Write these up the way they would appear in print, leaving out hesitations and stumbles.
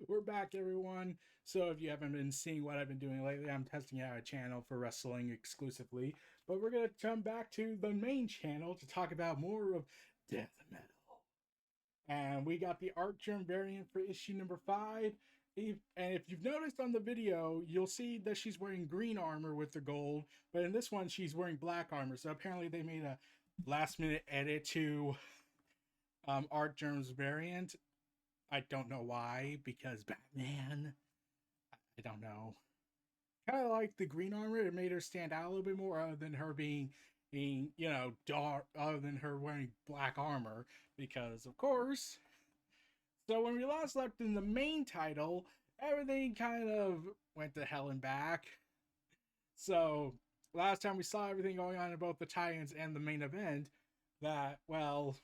We're back, everyone. So, if you haven't been seeing what I've been doing lately, I'm testing out a channel for wrestling exclusively. But we're going to come back to the main channel to talk about more of death metal. And we got the art germ variant for issue number 5. And if you've noticed on the video, you'll see that she's wearing green armor with the gold. But in this one, she's wearing black armor. So, apparently, they made a last minute edit to art germ's variant. I don't know why, because Batman. I don't know. Kind of like the green armor, it made her stand out a little bit more, other than her being dark, other than her wearing black armor, because of course. So when we last left in the main title, everything kind of went to hell and back. So last time we saw everything going on in both the tie-ins and the main event, that well,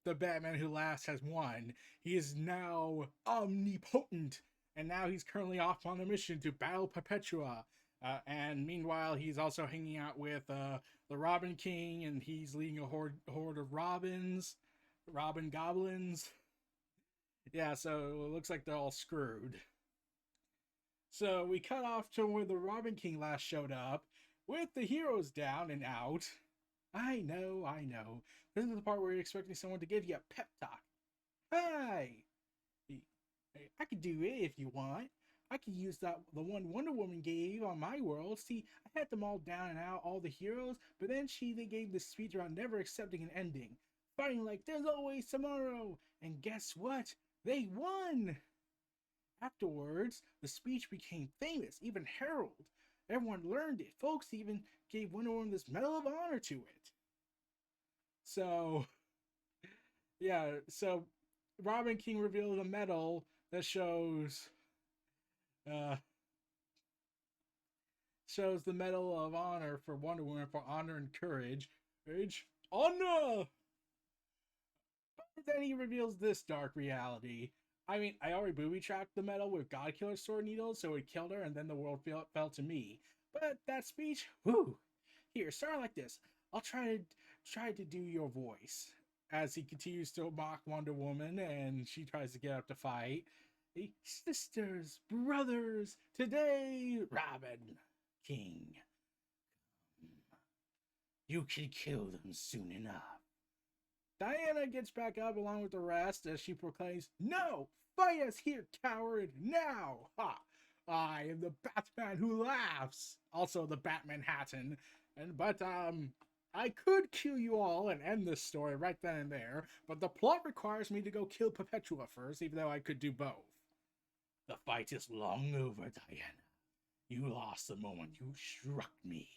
the Batman Who Laughs has won. He is now omnipotent, and now he's currently off on a mission to battle Perpetua. And meanwhile, he's also hanging out with the Robin King, and he's leading a horde of Robin goblins. Yeah, so it looks like they're all screwed. So we cut off to where the Robin King last showed up, with the heroes down and out. I know, I know. This is the part where you're expecting someone to give you a pep talk. Hi! I could do it if you want. I could use the one Wonder Woman gave on my world. See, I had them all down and out, all the heroes, but then they gave this speech about never accepting an ending. Fighting like there's always tomorrow. And guess what? They won! Afterwards, the speech became famous, even heralded. Everyone learned it. Folks even gave Wonder Woman this Medal of Honor to it. So, yeah, so Robin King revealed a medal that uh, shows the Medal of Honor for Wonder Woman for honor and courage. Courage, honor. But then he reveals this dark reality. I mean, I already booby trapped the medal with Godkiller sword needles, so it killed her, and then the world fell to me. But that speech, whoo! Here, start like this. I'll try to do your voice as he continues to mock Wonder Woman, and she tries to get up to fight. Sisters, brothers, today, Robin King. You can kill them soon enough. Diana gets back up along with the rest as she proclaims, "No! Fight us here, coward! Now! Ha! I am the Batman who laughs! Also the Batman Hatton. But I could kill you all and end this story right then and there, but the plot requires me to go kill Perpetua first, even though I could do both. The fight is long over, Diana. You lost the moment you struck me.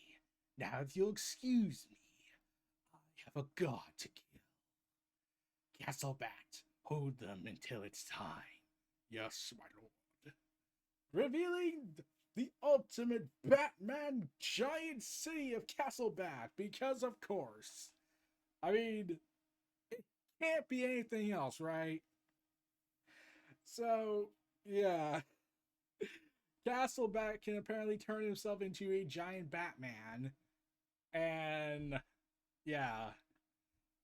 Now, if you'll excuse me, I have a god to kill. Castlebat, hold them until it's time. Yes, my lord. Revealing the ultimate Batman giant city of Castlebat, because of course. I mean, it can't be anything else, right? So, yeah. Castlebat can apparently turn himself into a giant Batman. And, yeah.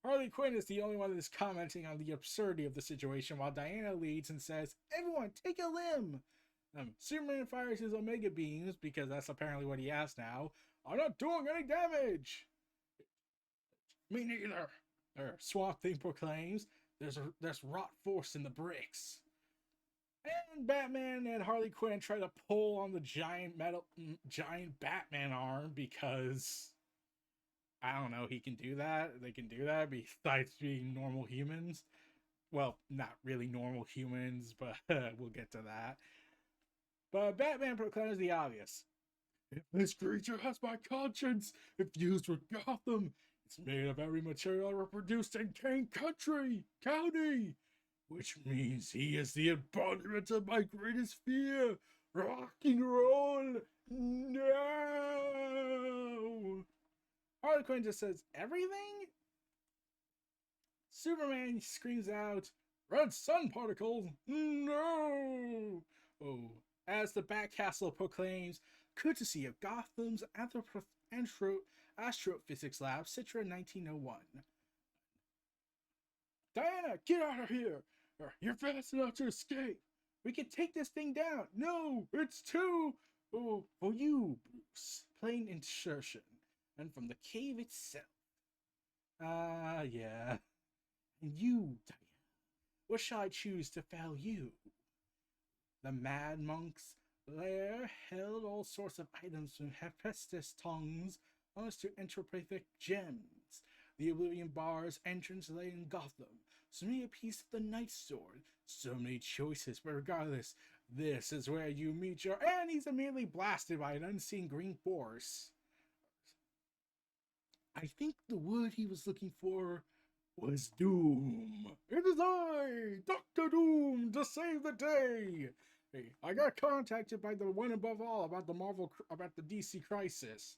Harley Quinn is the only one that is commenting on the absurdity of the situation, while Diana leads and says, "Everyone, take a limb!" Superman fires his Omega beams, because that's apparently what he has now. "I'm not doing any damage!" "Me neither!" Swamp Thing proclaims, there's rot force in the bricks." And Batman and Harley Quinn try to pull on the giant Batman arm, because I don't know, he can do that. They can do that besides being normal humans. Well, not really normal humans, but we'll get to that. But Batman proclaims the obvious. "If this creature has my conscience, infused with Gotham, it's made of every material ever produced in Kane County, which means he is the embodiment of my greatest fear, rock and roll. No!" Harley Quinn just says, "Everything?" Superman screams out, "Red sun particles! No!" Oh, as the Batcastle proclaims, "Courtesy of Gotham's Astrophysics Lab, Citra 1901. "Diana, get out of here! You're fast enough to escape. We can take this thing down. No, it's too. Oh, for you, Bruce. Plain insertion. And from the cave itself. Yeah. And you, Diana. What shall I choose to fell you? The mad monk's lair held all sorts of items from Hephaestus' tongues us to entropathic gems. The Oblivion Bar's entrance lay in Gotham. So many a piece of the Night Sword. So many choices, but regardless, this is where you meet your. And he's immediately blasted by an unseen green force. I think the word he was looking for was Doom. It is I, Dr. Doom, to save the day. Hey, I got contacted by the one above all about the DC crisis.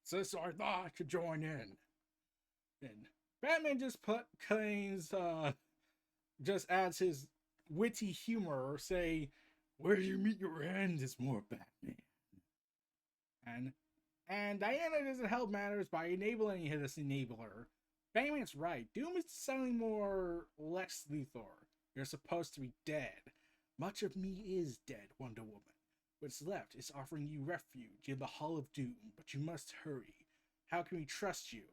So I thought I could join in. And Batman just claims, just adds his witty humor, say, where you meet your end is more Batman. And Diana doesn't help matters by enabling this enabler. Batman's right. Doom is sounding more Lex Luthor. You're supposed to be dead. Much of me is dead, Wonder Woman. What's left is offering you refuge in the Hall of Doom, but you must hurry. How can we trust you?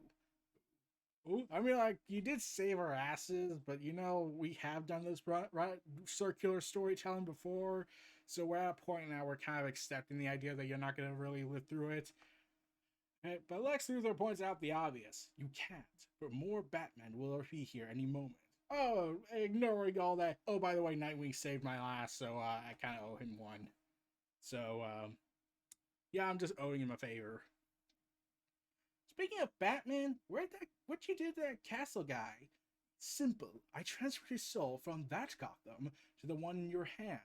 Ooh, I mean, like, you did save our asses, but you know, we have done this circular storytelling before, so we're at a point now we're kind of accepting the idea that you're not going to really live through it. But Lex Luthor points out the obvious. You can't, but more Batman will be here any moment. Oh, ignoring all that. Oh, by the way, Nightwing saved my last, so I kind of owe him one. So, yeah, I'm just owing him a favor. Speaking of Batman, what you did to that castle guy? Simple. I transferred his soul from that Gotham to the one in your hand,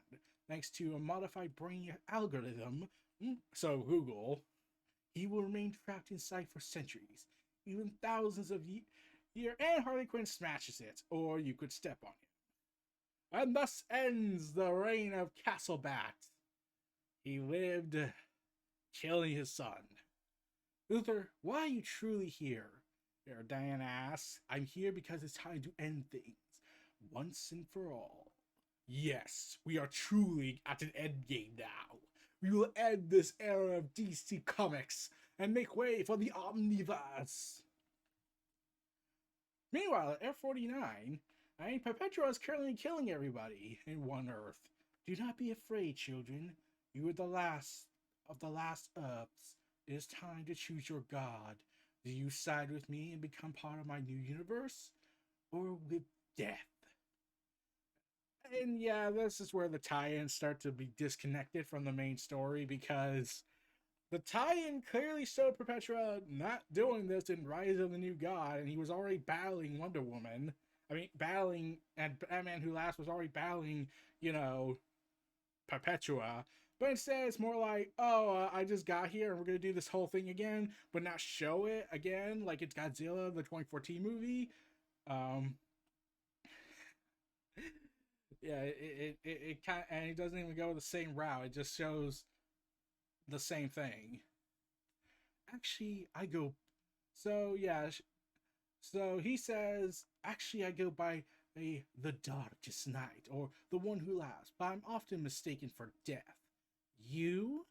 thanks to a modified brain algorithm. So Google. He will remain trapped inside for centuries, even thousands of years, and Harley Quinn smashes it, or you could step on it. And thus ends the reign of Castlebat. He lived, killing his son. Luthor, why are you truly here? Diana asks. I'm here because it's time to end things, once and for all. Yes, we are truly at an endgame now. We will end this era of DC Comics and make way for the Omniverse. Meanwhile, at F-49, Perpetua is currently killing everybody in One Earth. Do not be afraid, children. You are the last of the last Earths. It is time to choose your god. Do you side with me and become part of my new universe? Or with death? And yeah, this is where the tie-ins start to be disconnected from the main story, because the tie-in clearly showed Perpetua not doing this in Rise of the New God, and he was already battling Wonder Woman. I mean, and Batman Who Laughs was already battling, Perpetua. But instead, it's more like, I just got here and we're going to do this whole thing again, but not show it again like it's Godzilla, the 2014 movie. Yeah, it kind of, and it doesn't even go the same route. It just shows the same thing. Actually, I go. So yeah, so he says, actually, I go by the darkest night, or the one who laughs, but I'm often mistaken for death. You,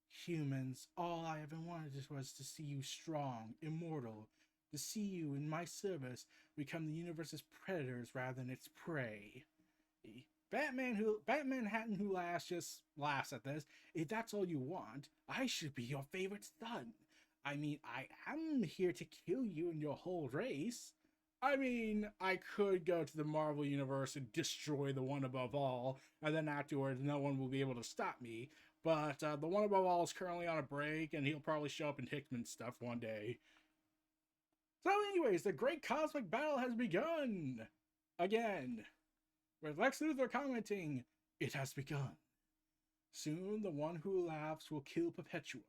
humans, all I ever wanted was to see you strong, immortal, to see you in my service become the universe's predators rather than its prey. Batman Hatton Who Laughs just laughs at this. If that's all you want, I should be your favorite son. I mean, I am here to kill you and your whole race. I mean, I could go to the Marvel Universe and destroy the One Above All, and then afterwards no one will be able to stop me. But the One Above All is currently on a break, and he'll probably show up in Hickman stuff one day. So anyways, the great cosmic battle has begun! Again. With Lex Luthor commenting, it has begun. Soon, the one who laughs will kill Perpetua,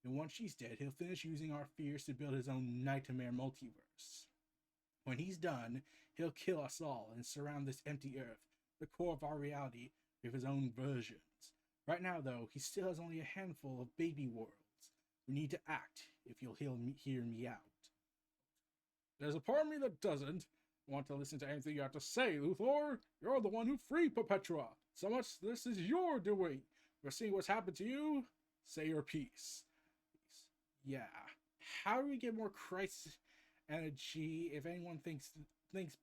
and once she's dead, he'll finish using our fears to build his own nightmare multiverse. When he's done, he'll kill us all and surround this empty Earth, the core of our reality, with his own versions. Right now, though, he still has only a handful of baby worlds. We need to act if you'll hear me out. There's a part of me that doesn't, Want to listen to anything you have to say, Luthor? You're the one who freed Perpetua. So much this is your doing. We're seeing what's happened to you. Say your piece. Yeah. How do we get more crisis energy? If anyone thinks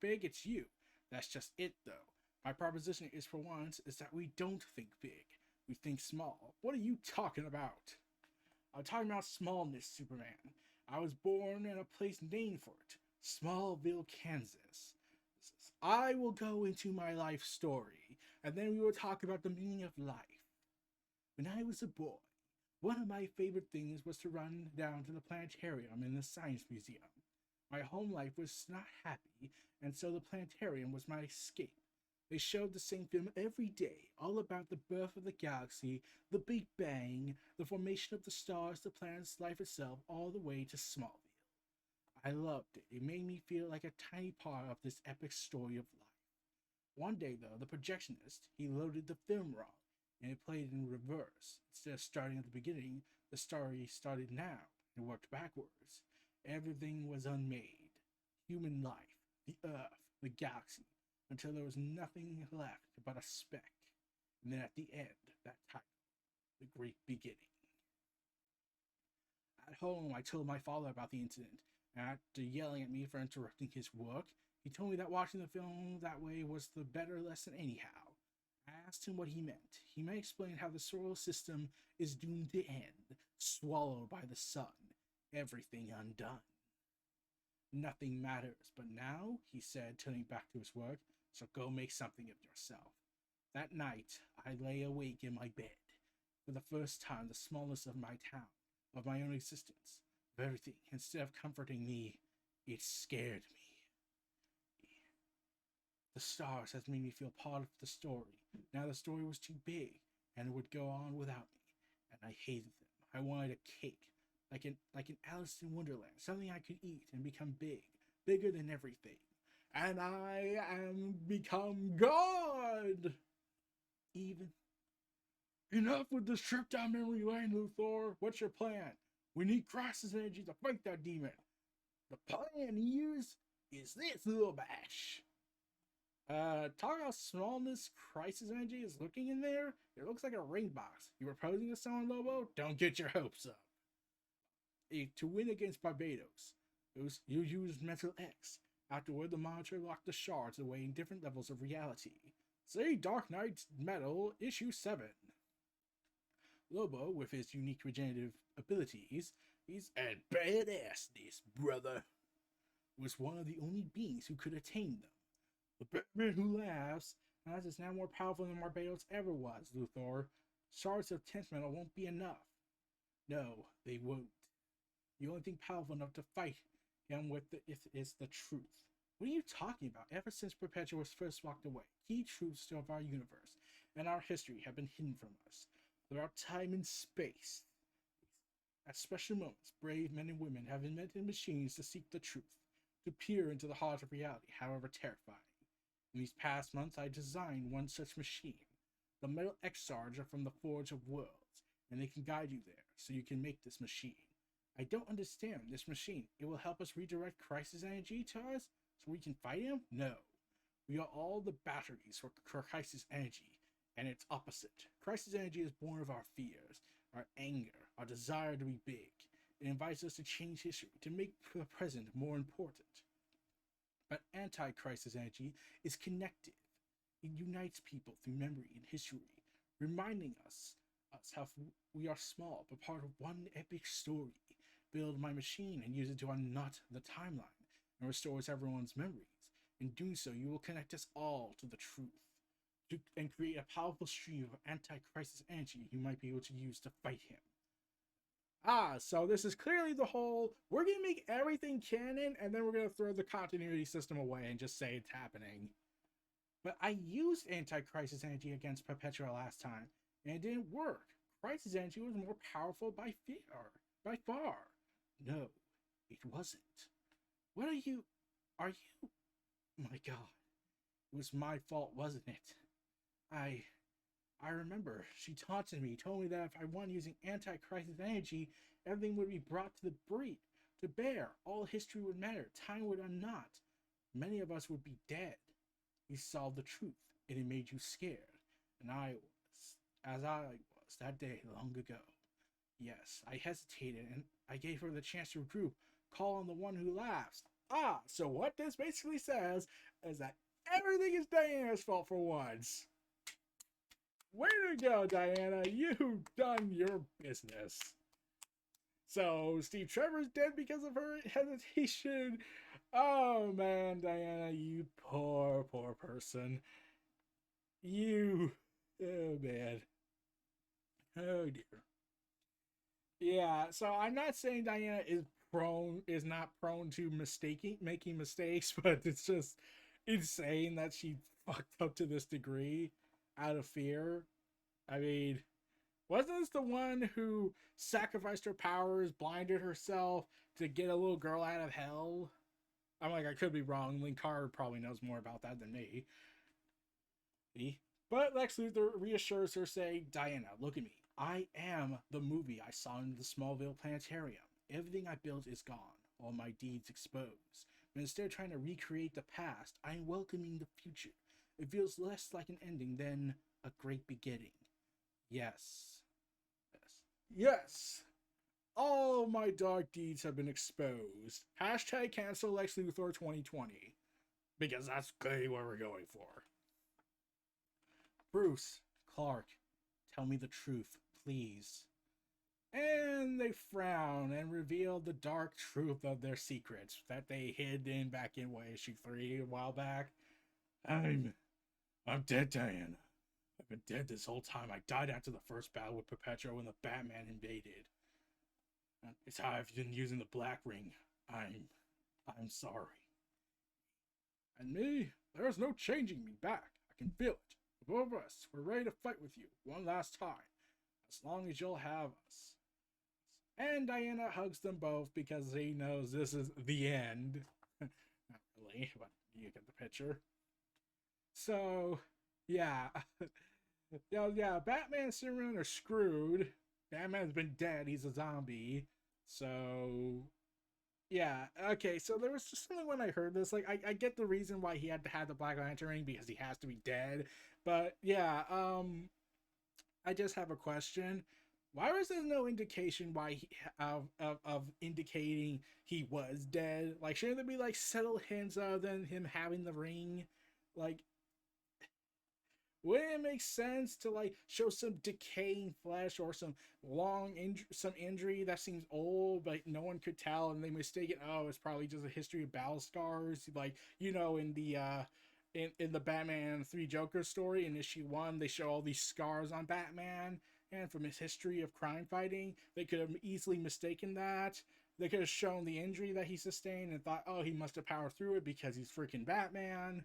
big, it's you. That's just it, though. My proposition is, for once, is that we don't think big. We think small. What are you talking about? I'm talking about smallness, Superman. I was born in a place named for it. Smallville, Kansas. I will go into my life story, and then we will talk about the meaning of life. When I was a boy, one of my favorite things was to run down to the planetarium in the Science Museum. My home life was not happy, and so the planetarium was my escape. They showed the same film every day, all about the birth of the galaxy, the Big Bang, the formation of the stars, the planets, life itself, all the way to Smallville. I loved it. It made me feel like a tiny part of this epic story of life. One day, though, the projectionist, he loaded the film wrong, and it played in reverse. Instead of starting at the beginning, the story started now and worked backwards. Everything was unmade. Human life, the Earth, the galaxy, until there was nothing left but a speck. And then at the end, that title, The Great Beginning. At home, I told my father about the incident, and after yelling at me for interrupting his work, he told me that watching the film that way was the better lesson anyhow. I asked him what he meant. He may explain how the solar system is doomed to end, swallowed by the sun, everything undone. Nothing matters, but now, he said, turning back to his work, so go make something of yourself. That night, I lay awake in my bed. For the first time, the smallness of my town, of my own existence, of everything, instead of comforting me, it scared me. The stars has made me feel part of the story. Now the story was too big, and it would go on without me, and I hated them. I wanted a cake, like an Alice in Wonderland, something I could eat and become big, bigger than everything. And I am become God! Even enough with this trip down memory lane, Luthor. What's your plan? We need crisis energy to fight that demon. The plan is this little bash. Talk about smallness crisis energy is looking in there. It looks like a ring box. You were posing as someone, Lobo? Don't get your hopes up. To win against Barbados, you used Mental X. Afterward, the monitor locked the shards away in different levels of reality. Say Dark Knight Metal Issue 7. Lobo, with his unique regenerative abilities, he's at badassness, brother, was one of the only beings who could attain them. The Batman who laughs, as is now more powerful than Barbados ever was, Luthor. Shards of 10th metal won't be enough. No, they won't. The only thing powerful enough to fight him with is the truth. What are you talking about? Ever since Perpetua was first locked away, key truths of our universe and our history have been hidden from us. Throughout time and space, at special moments, brave men and women have invented machines to seek the truth, to peer into the heart of reality, however terrifying. In these past months, I designed one such machine. The metal X-Shards are from the Forge of Worlds, and they can guide you there, so you can make this machine. I don't understand this machine. It will help us redirect crisis energy to us, so we can fight him? No. We are all the batteries for crisis energy, and it's opposite. Crisis energy is born of our fears, our anger, our desire to be big. It invites us to change history, to make the present more important. But anti-crisis energy is connective. It unites people through memory and history, reminding us how we are small, but part of one epic story. Build my machine and use it to unknot the timeline and restores everyone's memories. In doing so, you will connect us all to the truth and create a powerful stream of anti-crisis energy you might be able to use to fight him. So this is clearly the whole, we're going to make everything canon, and then we're going to throw the continuity system away and just say it's happening. But I used anti-crisis energy against Perpetua last time, and it didn't work. Crisis energy was more powerful by far. No, it wasn't. What are you? My God. It was my fault, wasn't it? I remember, she taunted me, told me that if I won using anti-crisis energy, everything would be brought to bear. All history would matter, time would unknot. many of us would be dead. You saw the truth, and it made you scared. And I was that day long ago. Yes, I hesitated, and I gave her the chance to regroup, call on the one who laughs. Ah, so what this basically says is that everything is Diana's fault for once. Way to go, Diana. You've done your business. So, Steve Trevor's dead because of her hesitation. Oh, man, Diana, you poor person. You. Oh, man. Oh, dear. Yeah, so I'm not saying Diana is not prone to making mistakes, but it's just insane that she fucked up to this degree out of fear. I mean, wasn't this the one who sacrificed her powers, blinded herself to get a little girl out of hell? I'm like, I could be wrong. Linkar probably knows more about that than me. But Lex Luthor reassures her, saying, Diana, look at me. I am the movie I saw in the Smallville Planetarium. Everything I built is gone, all my deeds exposed. But instead of trying to recreate the past, I am welcoming the future. It feels less like an ending than a great beginning. Yes. Yes. All my dark deeds have been exposed. Hashtag cancel Lex Luthor 2020. Because that's clearly what we're going for. Bruce, Clark, tell me the truth, please. And they frown and reveal the dark truth of their secrets that they hid in back in issue 3 a while back. I'm dead, Diana. I've been dead this whole time. I died after the first battle with Perpetua when the Batman invaded. It's how I've been using the Black Ring. I'm sorry. And me, there's no changing me back. I can feel it. Both of us, we're ready to fight with you one last time, as long as you'll have us. And Diana hugs them both because he knows this is the end. Not really, but you get the picture. So, yeah. yeah, Batman and Superman are screwed. Batman's been dead, he's a zombie. So, yeah, okay, so there was just something when I heard this, like, I get the reason why he had to have the Black Lantern ring, because he has to be dead, but, yeah, I just have a question. Why was there no indication why of indicating he was dead? Like, shouldn't there be, like, subtle hints other than him having the ring? Like, wouldn't it make sense to like show some decaying flesh or some some injury that seems old but no one could tell and they mistake it? Oh, it's probably just a history of battle scars, like in the in the Batman 3 Joker story in issue 1, they show all these scars on Batman, and from his history of crime fighting they could have easily mistaken that. They could have shown the injury that he sustained and thought, oh, he must have powered through it because he's freaking Batman.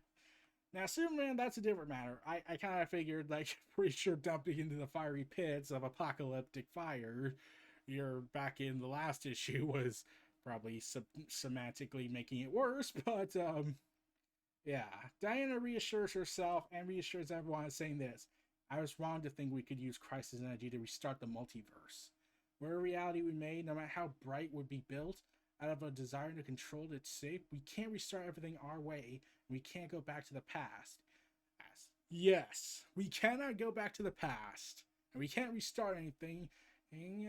Now, Superman, that's a different matter. I kind of figured, like, pretty sure dumping into the fiery pits of apocalyptic fire, you're back in the last issue, was probably semantically making it worse, but, yeah. Diana reassures herself and reassures everyone saying this. I was wrong to think we could use crisis energy to restart the multiverse. Where reality we made, no matter how bright, would be built out of a desire to control its shape, we can't restart everything our way. We can't go back to the past. Yes, we cannot go back to the past. And we can't restart anything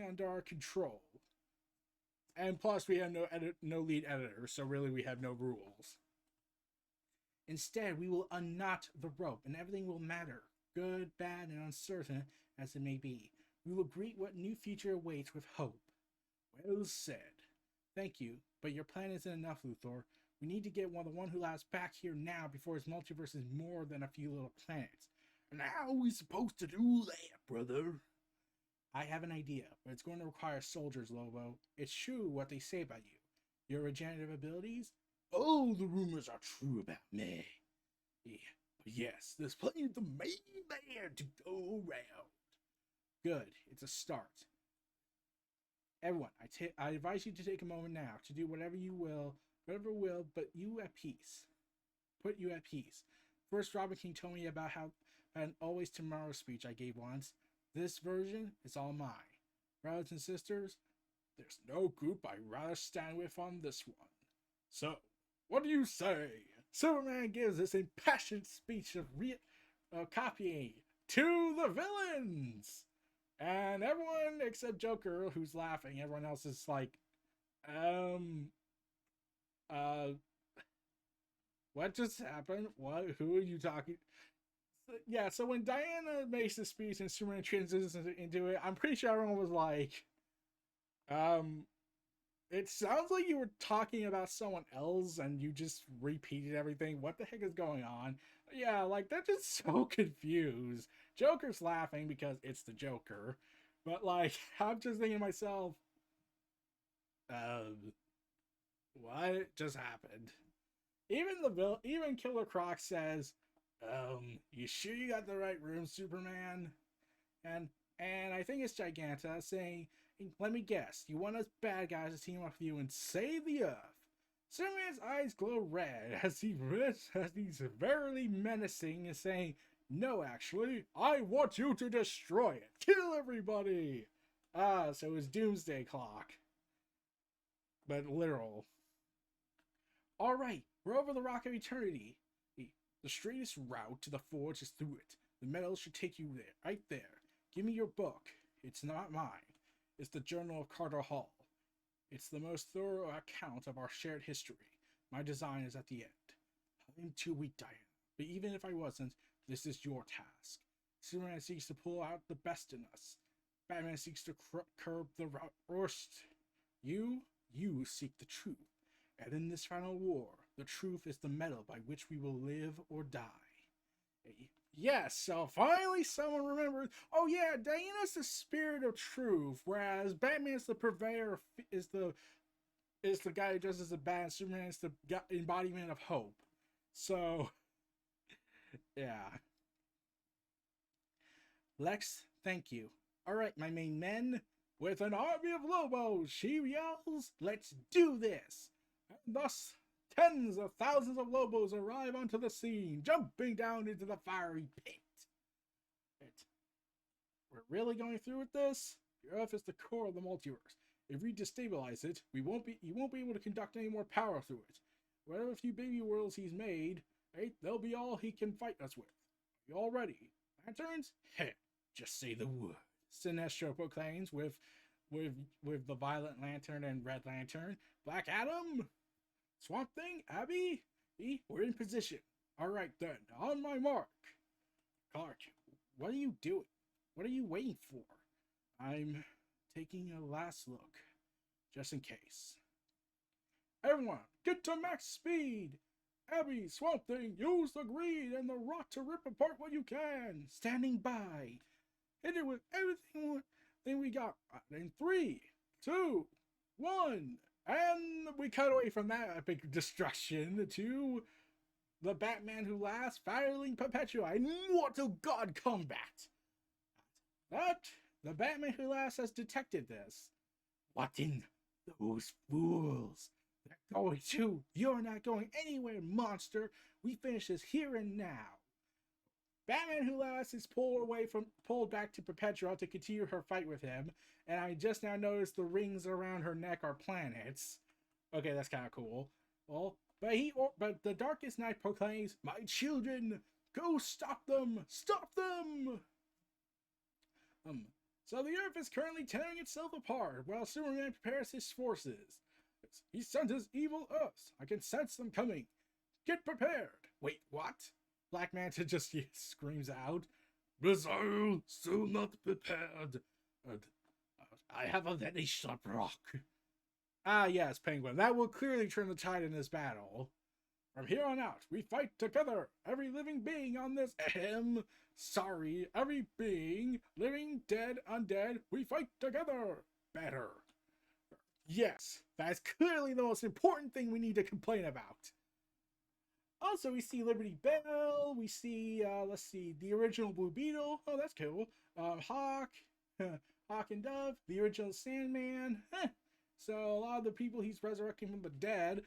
under our control. And plus, we have no lead editor, so really we have no rules. Instead, we will unknot the rope, and everything will matter, good, bad, and uncertain as it may be. We will greet what new future awaits with hope. Well said. Thank you, but your plan isn't enough, Luthor. We need to get the one who laughs back here now before his multiverse is more than a few little planets. And how are we supposed to do that, brother? I have an idea, but it's going to require soldiers, Lobo. It's true what they say about you. Your regenerative abilities? Oh, the rumors are true about me. Yeah, but yes, there's plenty of the main man to go around. Good, it's a start. Everyone, I advise you to take a moment now to do whatever will, but you at peace. Put you at peace. First, Robin King told me about how an Always Tomorrow speech I gave once. This version is all mine. Brothers and sisters, there's no group I'd rather stand with on this one. So, what do you say? Superman gives this impassioned speech of copying to the villains. And everyone except Joker, who's laughing, everyone else is like, uh, what just happened? What? Who are you talking? Yeah, so when Diana makes the speech and Superman transitions into it, I'm pretty sure everyone was like, um, it sounds like you were talking about someone else and you just repeated everything. What the heck is going on? Yeah, like they're just so confused. Joker's laughing because it's the Joker. But like, I'm just thinking to myself, um, what just happened? Even Killer Croc says, you sure you got the right room, Superman? And and I think it's Giganta saying, let me guess, you want us bad guys to team up with you and save the Earth. Superman's eyes glow red as he's very menacing and saying, no, actually, I want you to destroy it. Kill everybody. So it's Doomsday Clock. But literal. Alright, we're over the Rock of Eternity. The straightest route to the forge is through it. The metal should take you there, right there. Give me your book. It's not mine. It's the Journal of Carter Hall. It's the most thorough account of our shared history. My design is at the end. I'm too weak, Diana. But even if I wasn't, this is your task. Superman seeks to pull out the best in us. Batman seeks to curb the worst. You seek the truth. And in this final war, the truth is the metal by which we will live or die. Yes, so finally someone remembered. Oh yeah, Diana's the spirit of truth, whereas Batman's the purveyor, is the guy who dresses the bat, and Superman is the embodiment of hope. So, yeah. Lex, thank you. Alright, my main men, with an army of Lobos, she yells, let's do this! And thus, tens of thousands of Lobos arrive onto the scene, jumping down into the fiery pit. We're really going through with this? The Earth is the core of the multiverse. If we destabilize it, you won't be able to conduct any more power through it. Whatever few baby worlds he's made, right, they'll be all he can fight us with. Are you all ready? Lanterns? Heh, just say the word. Sinestro proclaims with the Violet Lantern and Red Lantern. Black Adam? Swamp Thing? Abby? We're in position. Alright then, on my mark. Clark, what are you doing? What are you waiting for? I'm taking a last look, just in case. Everyone, get to max speed! Abby, Swamp Thing, use the greed and the rock to rip apart what you can! Standing by! Hit it with everything we got. In 3, 2, 1, and we cut away from that epic destruction to the Batman Who Laughs firing Perpetua in Mortal God combat. But the Batman Who Laughs has detected this. What in those fools? They're going to. You're not going anywhere, monster. We finish this here and now. Batman Who Laughs is pulled back to Perpetua to continue her fight with him, and I just now noticed the rings around her neck are planets. Okay, that's kind of cool. Well, but the Darkest Night proclaims, "My children, go stop them! Stop them!" So the Earth is currently tearing itself apart while Superman prepares his forces. He sent his evil Earths. I can sense them coming. Get prepared. Wait, what? Black Manta just screams out, "Brazil, still not prepared. I have a very sharp rock." Ah, yes, Penguin. That will clearly turn the tide in this battle. From here on out, we fight together. Every living being on this every being, living, dead, undead, we fight together. Better. Yes, that's clearly the most important thing we need to complain about. Also, we see Liberty Bell, we see, let's see, the original Blue Beetle. Oh, that's cool. Hawk, Hawk and Dove, the original Sandman. So a lot of the people he's resurrecting from the dead.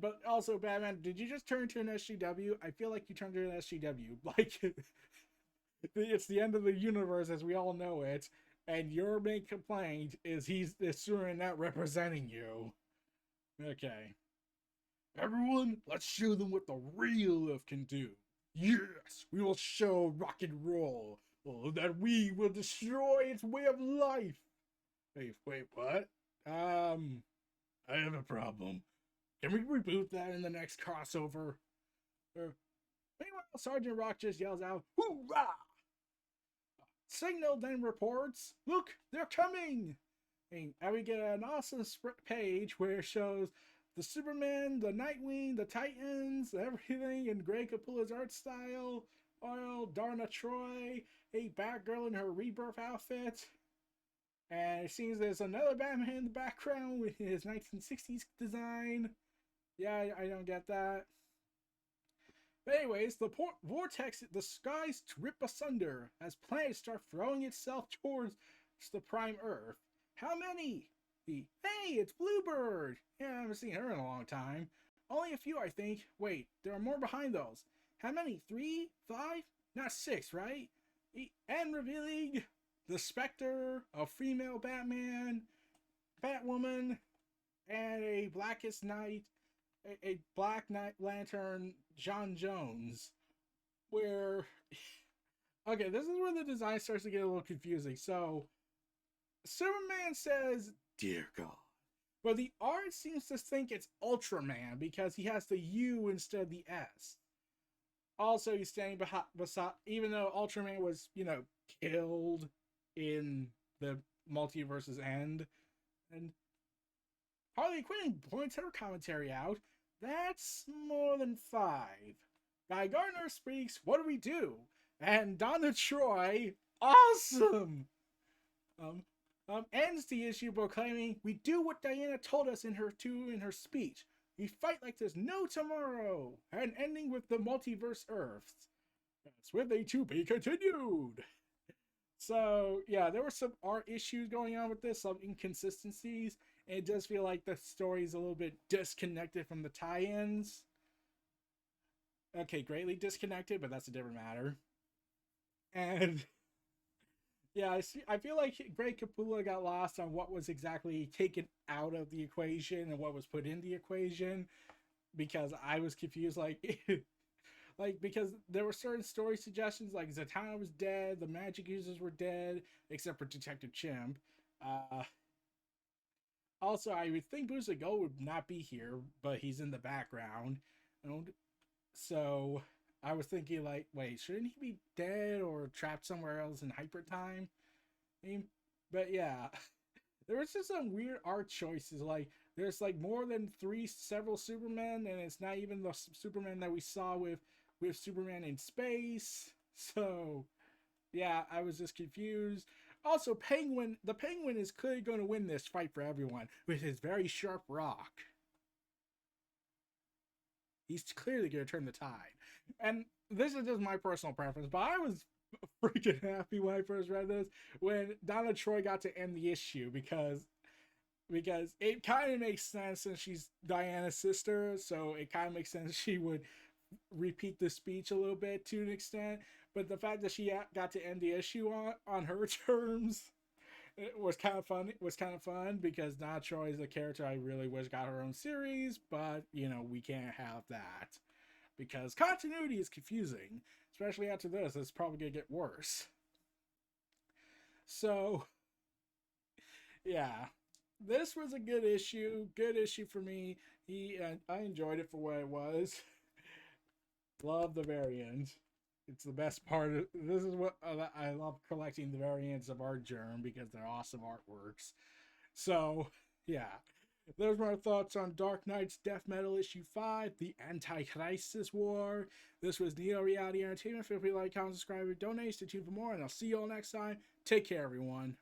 But also, Batman, did you just turn into an SGW? I feel like you turned into an SGW. Like, it's the end of the universe as we all know it. And your main complaint is Superman not representing you. Okay. Everyone, let's show them what the real love can do. Yes, we will show rock and roll that we will destroy its way of life. Wait, what? I have a problem. Can we reboot that in the next crossover? Meanwhile, Sergeant Rock just yells out, "Hoorah!" Signal then reports, "Look, they're coming!" And we get an awesome page where it shows the Superman, the Nightwing, the Titans, everything in Greg Capullo's art style. Oil, Darna Troy, a Batgirl in her rebirth outfit. And it seems there's another Batman in the background with his 1960s design. Yeah, I don't get that. But anyways, the vortex, the skies rip asunder as planets start throwing itself towards the prime Earth. How many? Hey, it's Bluebird! Yeah, I haven't seen her in a long time. Only a few, I think. Wait, there are more behind those. How many? 3? 5? Not 6, right? And revealing the Spectre, a female Batman, Batwoman, and a Blackest Night, a Black Knight Lantern, John Jones. Where, okay, this is where the design starts to get a little confusing. So, Superman says, "Dear God." But the art seems to think it's Ultraman because he has the U instead of the S. Also, he's standing beside, even though Ultraman was, killed in the multiverse's end. And Harley Quinn points her commentary out. That's more than 5. Guy Gardner speaks, "What do we do?" And Donna Troy, awesome! Ends the issue proclaiming, "We do what Diana told us in her speech. We fight like there's no tomorrow," and ending with the multiverse Earths. That's with a to be continued. So yeah, there were some art issues going on with this, some inconsistencies, and it does feel like the story is a little bit disconnected from the tie-ins. Okay, greatly disconnected, but that's a different matter. And yeah, I feel like Greg Capullo got lost on what was exactly taken out of the equation and what was put in the equation, because I was confused, because there were certain story suggestions, like Zatanna was dead, the magic users were dead, except for Detective Chimp. Also, I would think Booster Gold would not be here, but he's in the background. So I was thinking, wait, shouldn't he be dead or trapped somewhere else in hyper time? But yeah, there was just some weird art choices. There's more than several Supermen, and it's not even the Superman that we saw with Superman in space. So yeah, I was just confused. Also, the Penguin is clearly going to win this fight for everyone with his very sharp rock. He's clearly going to turn the tide. And this is just my personal preference, but I was freaking happy when I first read this, when Donna Troy got to end the issue, because it kind of makes sense since she's Diana's sister, so it kind of makes sense she would repeat the speech a little bit to an extent. But the fact that she got to end the issue on her terms, it was kind of fun, because Donna Troy is a character I really wish got her own series, but we can't have that because continuity is confusing, especially after this. It's probably gonna get worse. So yeah, this was a good issue for me. I enjoyed it for what it was. Love the variant. It's the best part of this. Is what I love, collecting the variants of Art Germ, because they're awesome artworks. So yeah, those were my thoughts on Dark Knight's Death Metal issue 5, the Anti-Crisis War. This was Neo Reality Entertainment. Feel free to like, comment, subscribe, donate, stay tuned for more, and I'll see you all next time. Take care, everyone.